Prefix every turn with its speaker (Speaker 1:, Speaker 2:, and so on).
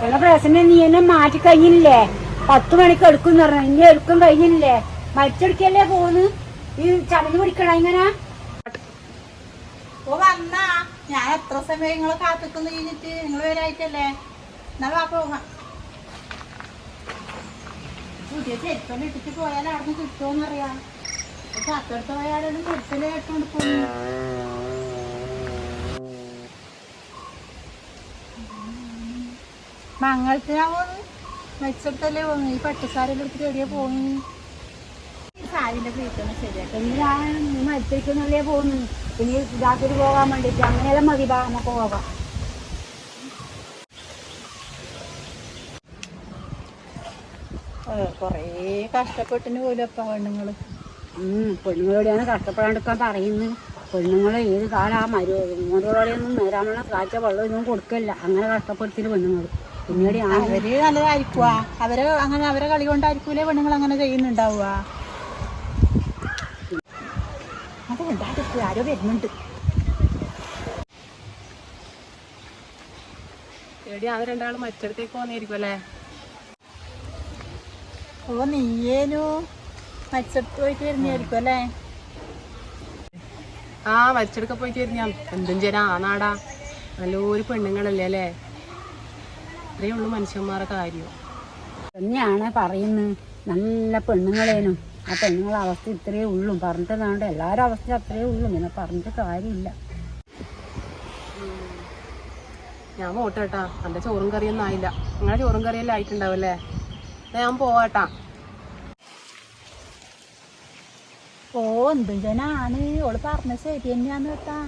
Speaker 1: ഞങ്ങളെ പ്രസിഡന്റ് നീ എന്നെ മാറ്റി കഴിഞ്ഞില്ലേ? 10 മണിക്ക് എടുക്കും പറഞ്ഞു. ഇനി എടുക്കും കഴിഞ്ഞില്ലേ? മരിച്ചെടുക്കല്ലേ പോന്ന് ഈ ചടഞ്ഞ് പിടിക്കണ ഇങ്ങനെ.
Speaker 2: ഓ വന്നാ ഞാൻ എത്ര സമയം നിങ്ങളെ കാത്തിക്കുന്നു കഴിഞ്ഞിട്ട് നിങ്ങൾ വരായിട്ടല്ലേ? എന്നാ വാ പോകാം. പുതിയ ചെരുപ്പം ഇട്ടിട്ട് പോയാൽ അവിടെ കിട്ടുമോന്നറിയാം. പത്തെടുത്ത് പോയാലും ചെരുപ്പല് കേട്ടോണ്ട് പോകുന്നു. മംഗളത്തിനാ പോന്ന് മെച്ചെടുത്തല്ലേ പോന്നു. ഈ പട്ടുസാരെല്ലാം എടുത്തിട്ട് എവിടെയാ പോന്നു? ഈ സാരിന്റെ പ്രീത്തൊന്നും ശരിയാക്കാം.
Speaker 1: നീ മരിച്ചെടുക്കുന്നല്ലേ പോന്ന്. ഇനി ഇതാക്കി പോകാൻ വേണ്ടിട്ട് അങ്ങനെയെല്ലാം മതി. നമുക്ക് പോകാം.
Speaker 2: കൊറേ കഷ്ടപ്പെട്ടിന് പോലും അപ്പ പെണ്ണുങ്ങള്.
Speaker 1: പെണ്ണുങ്ങളോടെയാണ് കഷ്ടപ്പെടാണ്ടിരിക്കാൻ പറയുന്നത്. പെണ്ണുങ്ങൾ ഏത് കാലം ആ മരുമകളോടെയൊന്നും നേരാനുള്ള കാഴ്ച വെള്ളമൊന്നും കൊടുക്കില്ല. അങ്ങനെ കഷ്ടപ്പെടുത്തിട്ട് പെണ്ണുങ്ങൾ പിന്നീട്
Speaker 2: അവര് നല്ലതായിരിക്കുക. അവരെ കളി കൊണ്ടായിരിക്കൂലേ പെണ്ണുങ്ങൾ അങ്ങനെ ചെയ്യുന്നുണ്ടാവുക.
Speaker 1: അത് ഉണ്ടായിരിക്കും. ആരോ വരുന്നുണ്ട്.
Speaker 3: അവർ രണ്ടാളും മറ്റടുത്തേക്ക് പോന്നിരിക്കും അല്ലേ?
Speaker 2: ഓ നീയേനു മരിച്ചെടുത്ത് പോയിട്ട് വരുന്നതായിരിക്കും അല്ലേ?
Speaker 3: ആ മരിച്ചെടുക്ക പോയിട്ട് വരുന്ന എന്തും ചേരാ ആ നാടാ. നല്ലൊരു പെണ്ണുങ്ങളല്ലേ അല്ലേ? ഇത്രയേ ഉള്ളൂ മനുഷ്യന്മാരുടെ കാര്യം.
Speaker 1: തന്നെയാണ് പറയുന്നത്. നല്ല പെണ്ണുങ്ങളേനും ആ പെണ്ണുങ്ങളെ അവസ്ഥ ഇത്രയേ ഉള്ളൂ. പറഞ്ഞിട്ടതാണ്ട് എല്ലാവരും അവസ്ഥ അത്രയേ ഉള്ളൂ. ഇങ്ങനെ പറഞ്ഞിട്ട് കാര്യമില്ല.
Speaker 3: ഞാൻ പോട്ടെട്ടാ. എൻ്റെ ചോറും കറിയൊന്നും ആയില്ല. നിങ്ങളെ ചോറും കറിയെല്ലാം ആയിട്ടുണ്ടാവല്ലേ? ഞാൻ പോവാട്ടാ.
Speaker 2: ഓ എന്തും ജനാണ് ഓള് പറഞ്ഞ ശരി തന്നെയാന്ന് കേട്ടാ.